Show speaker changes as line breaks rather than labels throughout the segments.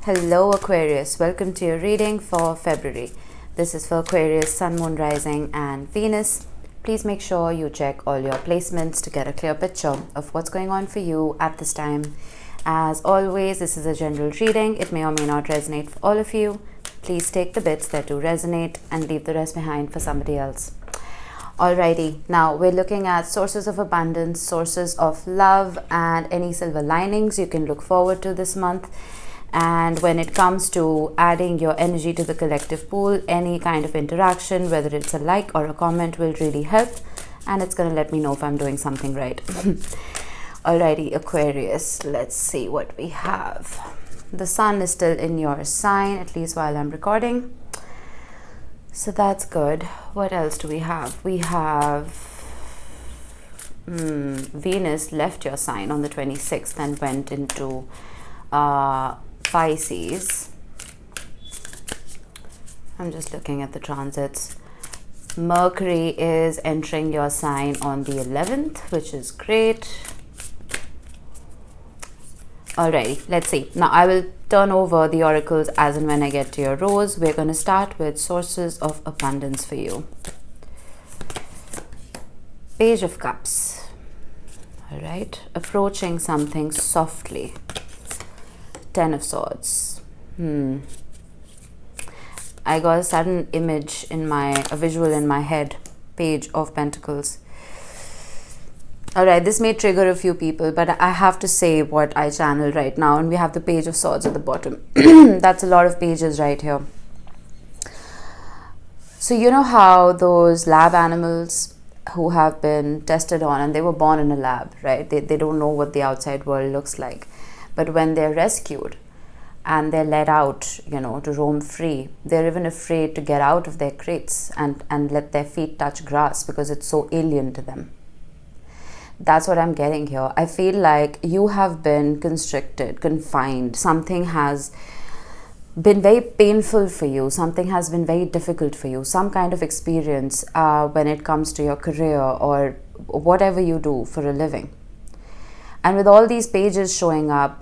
Hello Aquarius, welcome to your reading for February. This is for Aquarius, Sun, Moon, Rising and Venus. Please make sure you check all your placements to get a clear picture of what's going on for you at this time. As always, this is a general reading. It may or may not resonate for all of you. Please take the bits that do resonate and leave the rest behind for somebody else. Alrighty, now we're looking at sources of abundance, sources of love and any silver linings you can look forward to this month. And when it comes to adding your energy to the collective pool, any kind of interaction, whether it's a like or a comment, will really help. And it's going to let me know if I'm doing something right. Alrighty, Aquarius, let's see what we have. The sun is still in your sign, at least while I'm recording. So that's good. What else do we have? We have Venus left your sign on the 26th and went into Pisces. I'm just looking at the transits. Mercury is entering your sign on the 11th, which is great. Alrighty, let's see. Now I will turn over the oracles as and when I get to your rows. We're going to start with sources of abundance for you. Page of Cups. Alright, approaching something softly. Ten of Swords. I got a sudden image a visual in my head. Page of Pentacles. Alright, this may trigger a few people, but I have to say what I channel right now. And we have the Page of Swords at the bottom. That's a lot of pages right here. So you know how those lab animals who have been tested on and they were born in a lab, right? They don't know what the outside world looks like. But when they're rescued and they're let out, to roam free, they're even afraid to get out of their crates and let their feet touch grass because it's so alien to them. That's what I'm getting here. I feel like you have been constricted, confined. Something has been very painful for you. Something has been very difficult for you. Some kind of experience when it comes to your career or whatever you do for a living. And with all these pages showing up,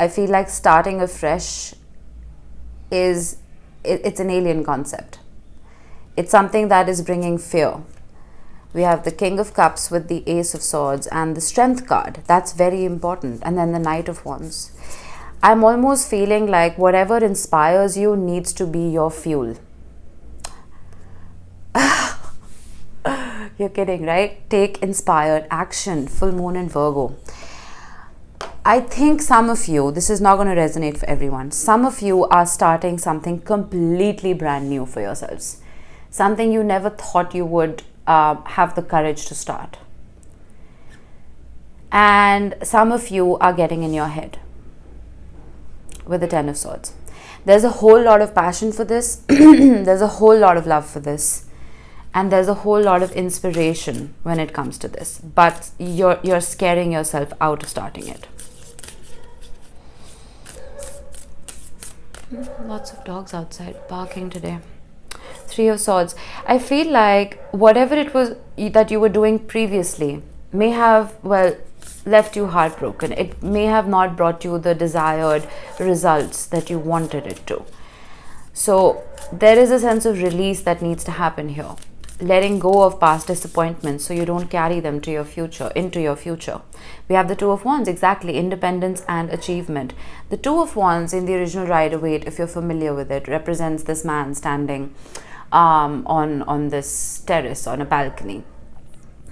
I feel like starting afresh it's an alien concept. It's something that is bringing fear. We have the King of Cups with the Ace of Swords and the Strength card. That's very important. And then the Knight of Wands. I'm almost feeling like whatever inspires you needs to be your fuel. You're kidding, right? Take inspired action. Full moon in Virgo. I think some of you, this is not going to resonate for everyone. Some of you are starting something completely brand new for yourselves. Something you never thought you would have the courage to start. And some of you are getting in your head with the Ten of Swords. There's a whole lot of passion for this. There's a whole lot of love for this. And there's a whole lot of inspiration when it comes to this. But you're scaring yourself out of starting it. Lots of dogs outside barking today. Three of Swords. I feel like whatever it was that you were doing previously may have, left you heartbroken. It may have not brought you the desired results that you wanted it to. So there is a sense of release that needs to happen here. Letting go of past disappointments so you don't carry them to your future, into your future. We have the Two of Wands, exactly, independence and achievement. The Two of Wands in the original Rider-Waite, if you're familiar with it, represents this man standing on this terrace, on a balcony.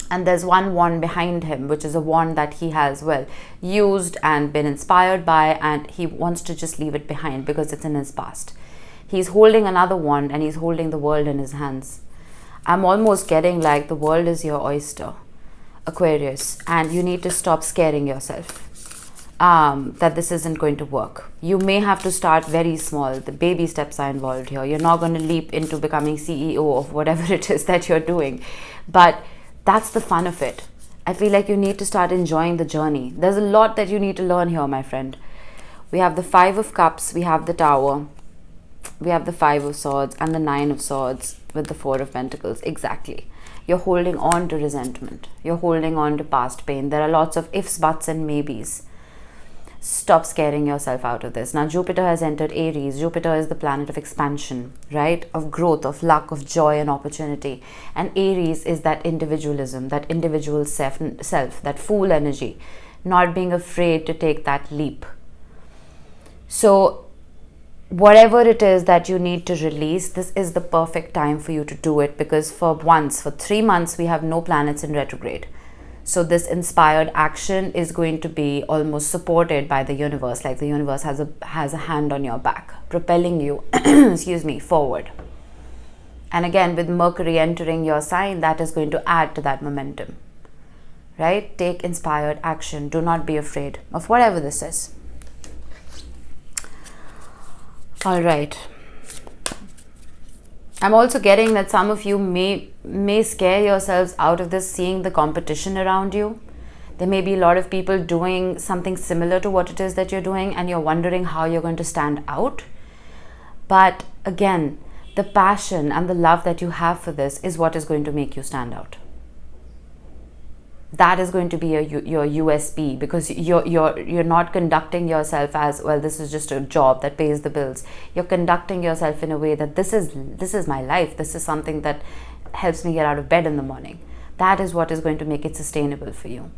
And there's one wand behind him, which is a wand that he has, used and been inspired by, and he wants to just leave it behind because it's in his past. He's holding another wand and he's holding the world in his hands. I'm almost getting like the world is your oyster, Aquarius, and you need to stop scaring yourself that this isn't going to work. You may have to start very small. The baby steps are involved here. You're not going to leap into becoming CEO of whatever it is that you're doing. But that's the fun of it. I feel like you need to start enjoying the journey. There's a lot that you need to learn here, my friend. We have the Five of Cups. We have the Tower. We have the Five of Swords and the Nine of Swords with the Four of Pentacles. Exactly. You're holding on to resentment. You're holding on to past pain. There are lots of ifs, buts and maybes. Stop scaring yourself out of this. Now, Jupiter has entered Aries. Jupiter is the planet of expansion, right? Of growth, of luck, of joy and opportunity. And Aries is that individualism, that individual self, that fool energy, not being afraid to take that leap. So, whatever it is that you need to release, this is the perfect time for you to do it, because for 3 months, we have no planets in retrograde. So this inspired action is going to be almost supported by the universe, like the universe has a hand on your back, propelling you, excuse me, forward. And again, with Mercury entering your sign, that is going to add to that momentum, right? Take inspired action. Do not be afraid of whatever this is. All right. I'm also getting that some of you may scare yourselves out of this, seeing the competition around you. There may be a lot of people doing something similar to what it is that you're doing, and you're wondering how you're going to stand out. But again, the passion and the love that you have for this is what is going to make you stand out. That is going to be your USP, because you're not conducting yourself as, well, this is just a job that pays the bills. You're conducting yourself in a way that this is my life. This is something that helps me get out of bed in the morning. That is what is going to make it sustainable for you.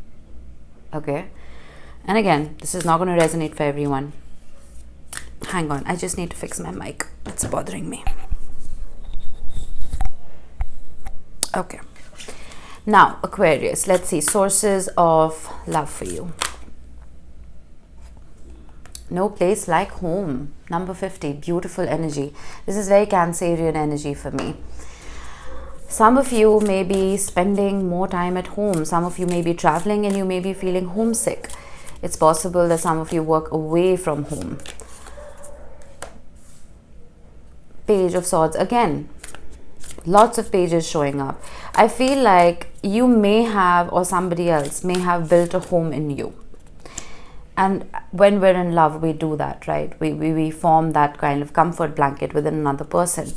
Okay? And again, this is not going to resonate for everyone. Hang on, I just need to fix my mic. It's bothering me. Okay. Now, Aquarius, let's see, sources of love for you. No place like home. Number 50, beautiful energy. This is very Cancerian energy for me. Some of you may be spending more time at home. Some of you may be traveling and you may be feeling homesick. It's possible that some of you work away from home. Page of Swords again. Lots of pages showing up. I feel like you may have, or somebody else may have, built a home in you. And when we're in love, we do that, right? We form that kind of comfort blanket within another person.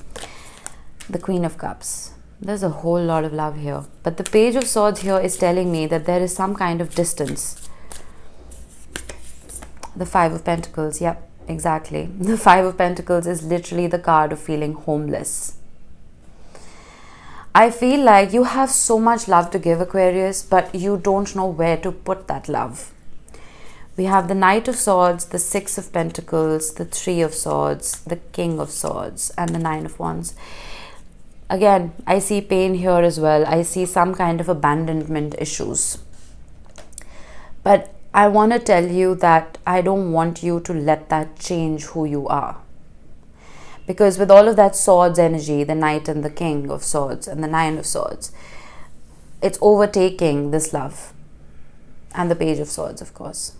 The Queen of Cups. There's a whole lot of love here. But the Page of Swords here is telling me that there is some kind of distance. The Five of Pentacles. Yep, exactly. The Five of Pentacles is literally the card of feeling homeless. I feel like you have so much love to give, Aquarius, but you don't know where to put that love. We have the Knight of Swords, the Six of Pentacles, the Three of Swords, the King of Swords, and the Nine of Wands. Again, I see pain here as well. I see some kind of abandonment issues. But I want to tell you that I don't want you to let that change who you are. Because with all of that Swords energy, the Knight and the King of Swords and the Nine of Swords, it's overtaking this love. And the Page of Swords, of course.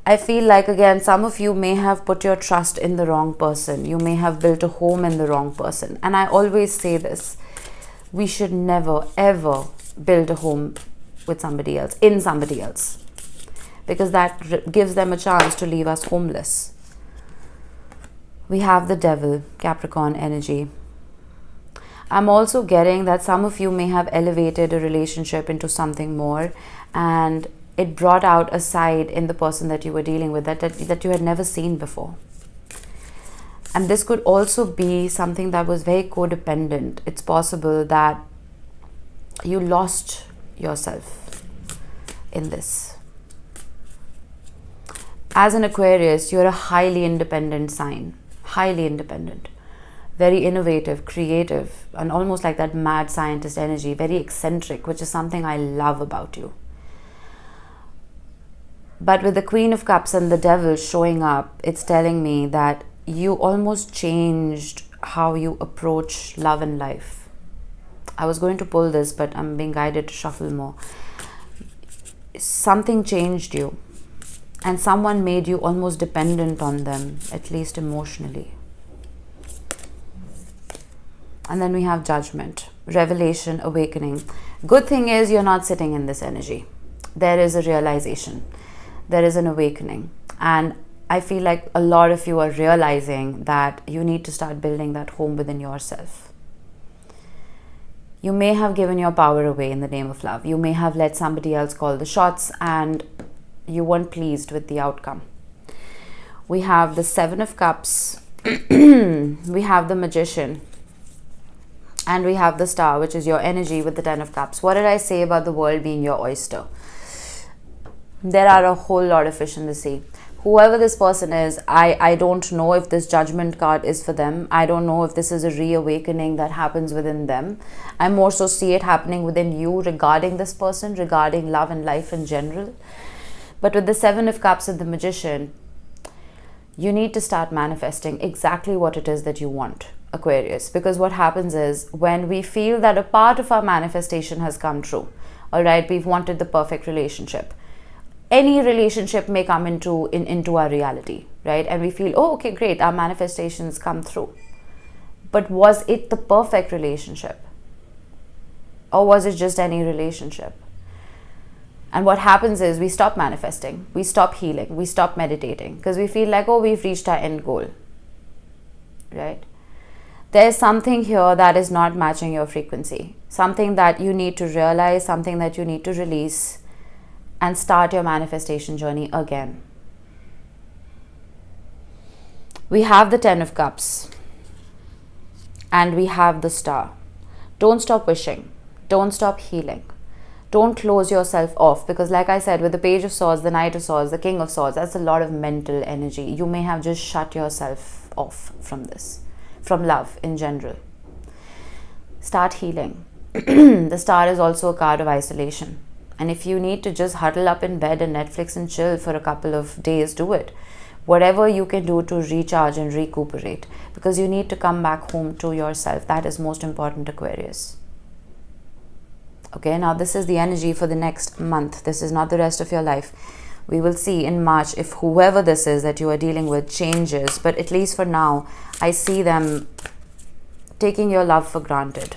I feel like, again, some of you may have put your trust in the wrong person. You may have built a home in the wrong person. And I always say this, we should never, ever build a home with somebody else, in somebody else. Because that gives them a chance to leave us homeless. We have the Devil, Capricorn energy. I'm also getting that some of you may have elevated a relationship into something more, and it brought out a side in the person that you were dealing with that you had never seen before. And this could also be something that was very codependent. It's possible that you lost yourself in this. As an Aquarius, you're a highly independent sign. Highly independent, very innovative, creative, and almost like that mad scientist energy, very eccentric, which is something I love about you. But with the Queen of Cups and the Devil showing up, it's telling me that you almost changed how you approach love and life. I was going to pull this, but I'm being guided to shuffle more. Something changed you. And someone made you almost dependent on them, at least emotionally. And then we have Judgment, Revelation, Awakening. Good thing is you're not sitting in this energy. There is a realization. There is an awakening. And I feel like a lot of you are realizing that you need to start building that home within yourself. You may have given your power away in the name of love. You may have let somebody else call the shots, and You weren't pleased with the outcome. We have the Seven of Cups. We have the Magician. And we have the Star, which is your energy, with the Ten of Cups. What did I say about the world being your oyster? There are a whole lot of fish in the sea. Whoever this person is, I don't know if this Judgment card is for them. I don't know if this is a reawakening that happens within them. I more so see it happening within you regarding this person, regarding love and life in general. But with the Seven of Cups and the Magician, you need to start manifesting exactly what it is that you want, Aquarius. Because what happens is, when we feel that a part of our manifestation has come true, all right, we've wanted the perfect relationship. Any relationship may come into our reality, right? And we feel, oh, okay, great, our manifestations come through. But was it the perfect relationship? Or was it just any relationship? And what happens is, we stop manifesting, we stop healing, we stop meditating, because we feel like, oh, we've reached our end goal, right? There's something here that is not matching your frequency, something that you need to realize, something that you need to release, and start your manifestation journey again. We have the Ten of Cups and we have the Star. Don't stop wishing. Don't stop healing. Don't close yourself off, because like I said, with the Page of Swords, the Knight of Swords, the King of Swords, that's a lot of mental energy. You may have just shut yourself off from this, from love in general. Start healing. The Star is also a card of isolation. And if you need to just huddle up in bed and Netflix and chill for a couple of days, do it. Whatever you can do to recharge and recuperate, because you need to come back home to yourself. That is most important, Aquarius. Okay, now this is the energy for the next month. This is not the rest of your life. We will see in March if whoever this is that you are dealing with changes. But at least for now, I see them taking your love for granted.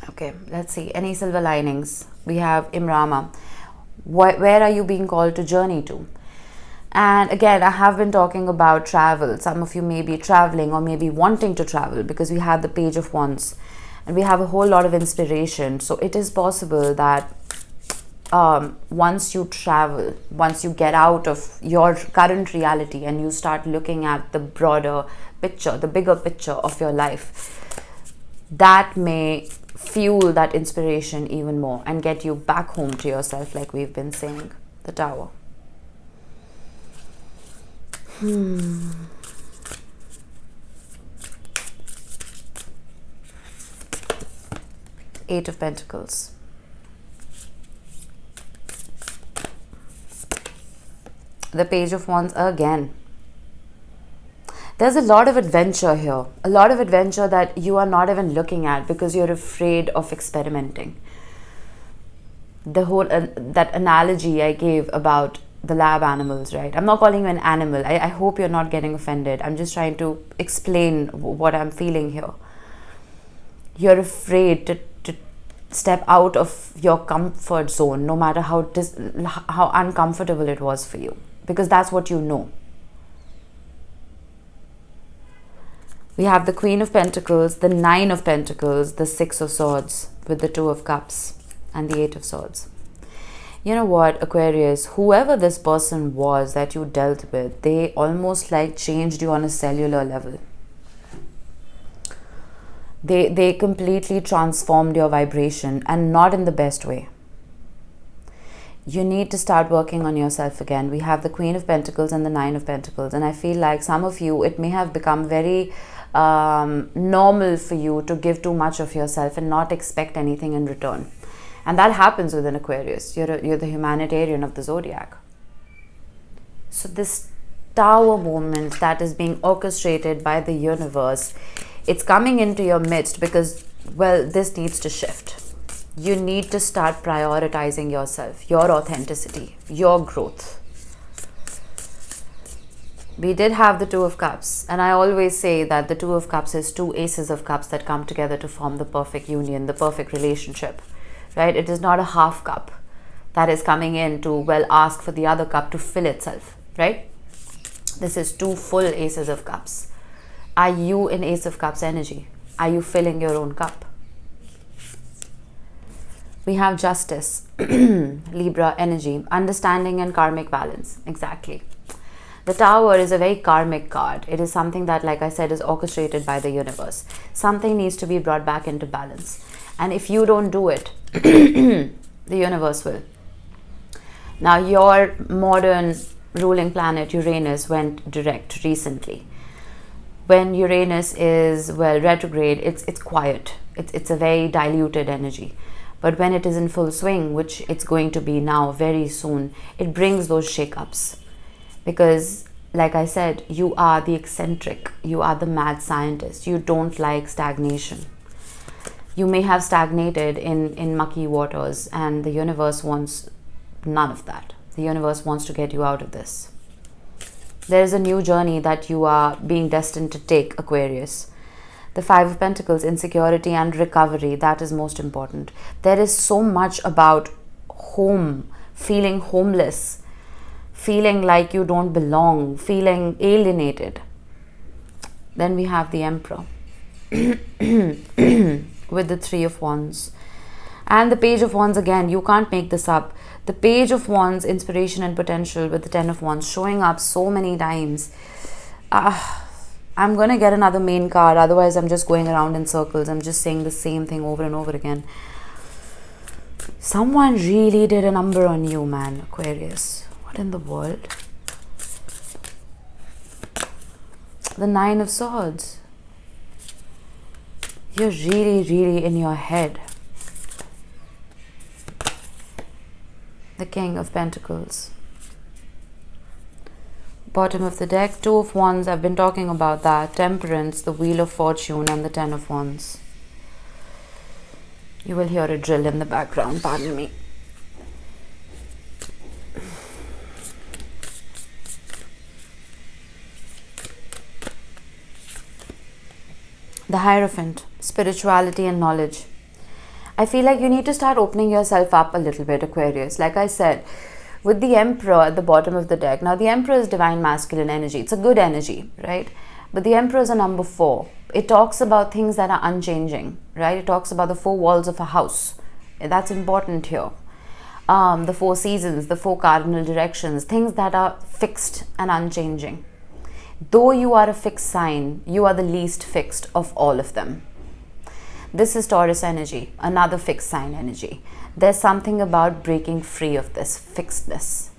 Okay, let's see. Any silver linings? We have Imrama. Where are you being called to journey to? And again, I have been talking about travel. Some of you may be traveling or maybe wanting to travel, because we have the Page of Wands and we have a whole lot of inspiration. So it is possible that once you travel, once you get out of your current reality and you start looking at the broader picture, the bigger picture of your life, that may fuel that inspiration even more and get you back home to yourself, like we've been saying. The Tower. Eight of Pentacles. The Page of Wands again. There's a lot of adventure here, a lot of adventure that you are not even looking at because you're afraid of experimenting. The whole that analogy I gave about the lab animals, right? I'm not calling you an animal. I hope you're not getting offended. I'm just trying to explain what I'm feeling here. You're afraid to step out of your comfort zone, no matter how uncomfortable it was for you, because that's what you know. We have the Queen of Pentacles, the Nine of Pentacles, the Six of Swords with the Two of Cups and the Eight of Swords. You know what, Aquarius, whoever this person was that you dealt with, they almost like changed you on a cellular level. They completely transformed your vibration, and not in the best way. You need to start working on yourself again. We have the Queen of Pentacles and the Nine of Pentacles, and I feel like some of you, it may have become very normal for you to give too much of yourself and not expect anything in return. And that happens with an Aquarius. You're the humanitarian of the zodiac. So this Tower moment that is being orchestrated by the universe, it's coming into your midst because, well, this needs to shift. You need to start prioritizing yourself, your authenticity, your growth. We did have the Two of Cups, and I always say that the Two of Cups is two Aces of Cups that come together to form the perfect union, the perfect relationship, right? It is not a half cup that is coming in to, well, ask for the other cup to fill itself, right? This is two full Aces of Cups. Are you in Ace of Cups energy? Are you filling your own cup? We have justice, Libra energy, understanding and karmic balance. Exactly. The Tower is a very karmic card. It is something that, like I said, is orchestrated by the universe. Something needs to be brought back into balance. And if you don't do it, the universe will. Now, your modern ruling planet, Uranus, went direct recently. When Uranus is, well, retrograde, it's quiet. It's a very diluted energy. But when it is in full swing, which it's going to be now very soon, it brings those shakeups. Because, like I said, you are the eccentric. You are the mad scientist. You don't like stagnation. You may have stagnated in mucky waters, and the universe wants none of that. The universe wants to get you out of this. There is a new journey that you are being destined to take, Aquarius. The Five of Pentacles, insecurity and recovery, that is most important. There is so much about home, feeling homeless, feeling like you don't belong, feeling alienated. Then we have the Emperor with the Three of Wands. And the Page of Wands again, you can't make this up. The Page of Wands, inspiration and potential, with the Ten of Wands showing up so many times. I'm going to get another main card, otherwise I'm just going around in circles. I'm just saying the same thing over and over again. Someone really did a number on you, man, Aquarius. What in the world? The Nine of Swords. You're really, really in your head. The King of Pentacles. Bottom of the deck, Two of Wands, I've been talking about that. Temperance, the Wheel of Fortune, and the Ten of Wands. You will hear a drill in the background, pardon me. The Hierophant, spirituality and knowledge. I feel like you need to start opening yourself up a little bit, Aquarius. Like I said, with the Emperor at the bottom of the deck. Now, the Emperor is divine masculine energy. It's a good energy, right? But the Emperor is a number 4. It talks about things that are unchanging, right? It talks about the 4 walls of a house. That's important here. The 4 seasons, the 4 cardinal directions, things that are fixed and unchanging. Though you are a fixed sign, you are the least fixed of all of them. This is Taurus energy, another fixed sign energy. There's something about breaking free of this fixedness.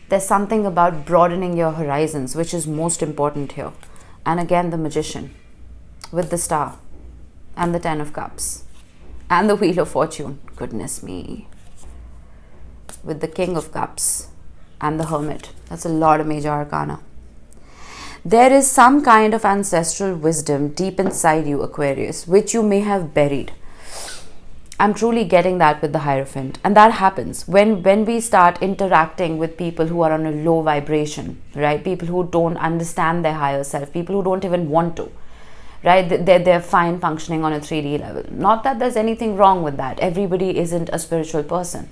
There's something about broadening your horizons, which is most important here. And again, the Magician with the Star and the Ten of Cups and the Wheel of Fortune. Goodness me. With the King of Cups and the Hermit. That's a lot of major arcana. There is some kind of ancestral wisdom deep inside you, Aquarius, which you may have buried. I'm truly getting that with the Hierophant. And that happens when we start interacting with people who are on a low vibration, right? People who don't understand their higher self, people who don't even want to, right? They're fine functioning on a 3D level. Not that there's anything wrong with that. Everybody isn't a spiritual person.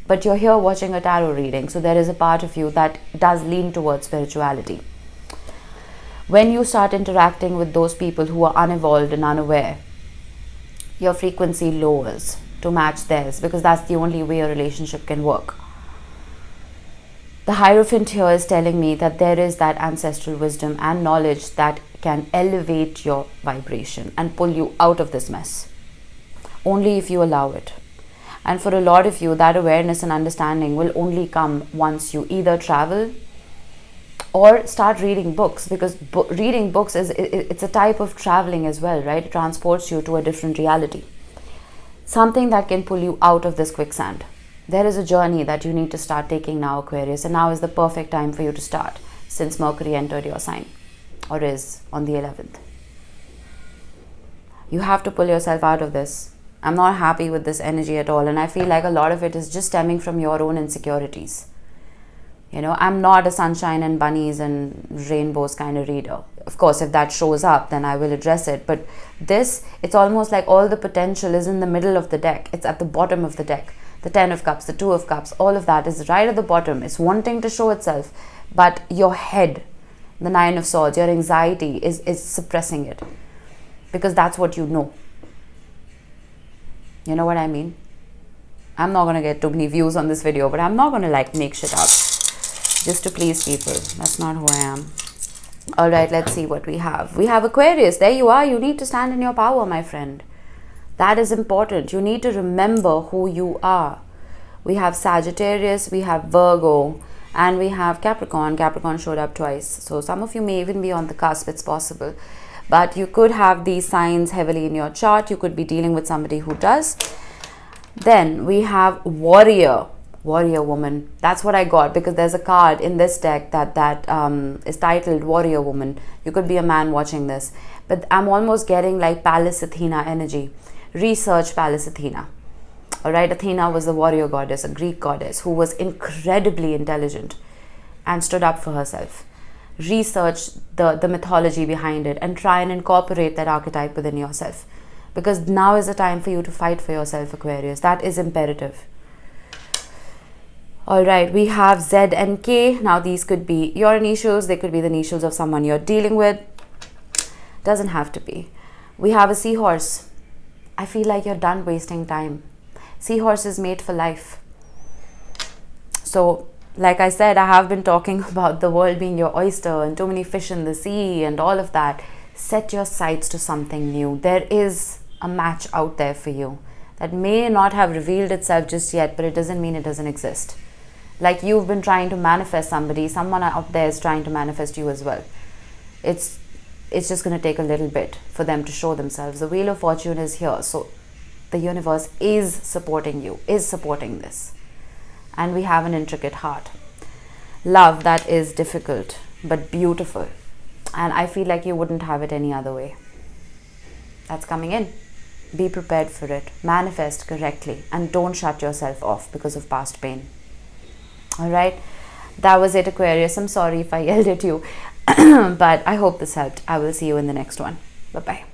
But you're here watching a tarot reading, so there is a part of you that does lean towards spirituality. When you start interacting with those people who are unevolved and unaware, your frequency lowers to match theirs, because that's the only way a relationship can work. The Hierophant here is telling me that there is that ancestral wisdom and knowledge that can elevate your vibration and pull you out of this mess. Only if you allow it. And for a lot of you, that awareness and understanding will only come once you either travel or start reading books, because reading books it's a type of traveling as well, right? It transports you to a different reality. Something that can pull you out of this quicksand. There is a journey that you need to start taking now, Aquarius, and now is the perfect time for you to start, since Mercury entered your sign, or is on the 11th. You have to pull yourself out of this. I'm not happy with this energy at all, and I feel like a lot of it is just stemming from your own insecurities. You know, I'm not a sunshine and bunnies and rainbows kind of reader. Of course, if that shows up, then I will address it. But this, it's almost like all the potential is in the middle of the deck. It's at the bottom of the deck. The Ten of Cups, the Two of Cups, all of that is right at the bottom. It's wanting to show itself. But your head, the Nine of Swords, your anxiety is suppressing it. Because that's what you know. You know what I mean? I'm not going to get too many views on this video, but I'm not going to like make shit up just to please people. That's not who I am. All right, let's see what we have. We have Aquarius. There you are. You need to stand in your power, my friend. That is important. You need to remember who you are. We have Sagittarius, we have Virgo, and we have Capricorn. Capricorn showed up twice. So some of you may even be on the cusp. It's possible. But you could have these signs heavily in your chart. You could be dealing with somebody who does. Then we have Warrior. Warrior woman. That's what I got, because there's a card in this deck that is titled Warrior Woman. You could be a man watching this. But I'm almost getting like Pallas Athena energy. Research Pallas Athena. Alright, Athena was the warrior goddess, a Greek goddess who was incredibly intelligent and stood up for herself. Research the mythology behind it and try and incorporate that archetype within yourself. Because now is the time for you to fight for yourself, Aquarius. That is imperative. Alright, we have Z and K. Now these could be your initials. They could be the initials of someone you're dealing with. Doesn't have to be. We have a seahorse. I feel like you're done wasting time. Seahorse is made for life. So, like I said, I have been talking about the world being your oyster and too many fish in the sea and all of that. Set your sights to something new. There is a match out there for you that may not have revealed itself just yet, but it doesn't mean it doesn't exist. Like you've been trying to manifest somebody, someone out there is trying to manifest you as well. It's just going to take a little bit for them to show themselves. The Wheel of Fortune is here. So the universe is supporting you, is supporting this. And we have an intricate heart. Love that is difficult but beautiful. And I feel like you wouldn't have it any other way. That's coming in. Be prepared for it. Manifest correctly. And don't shut yourself off because of past pain. Alright? That was it, Aquarius. I'm sorry if I yelled at you. But I hope this helped. I will see you in the next one. Bye-bye.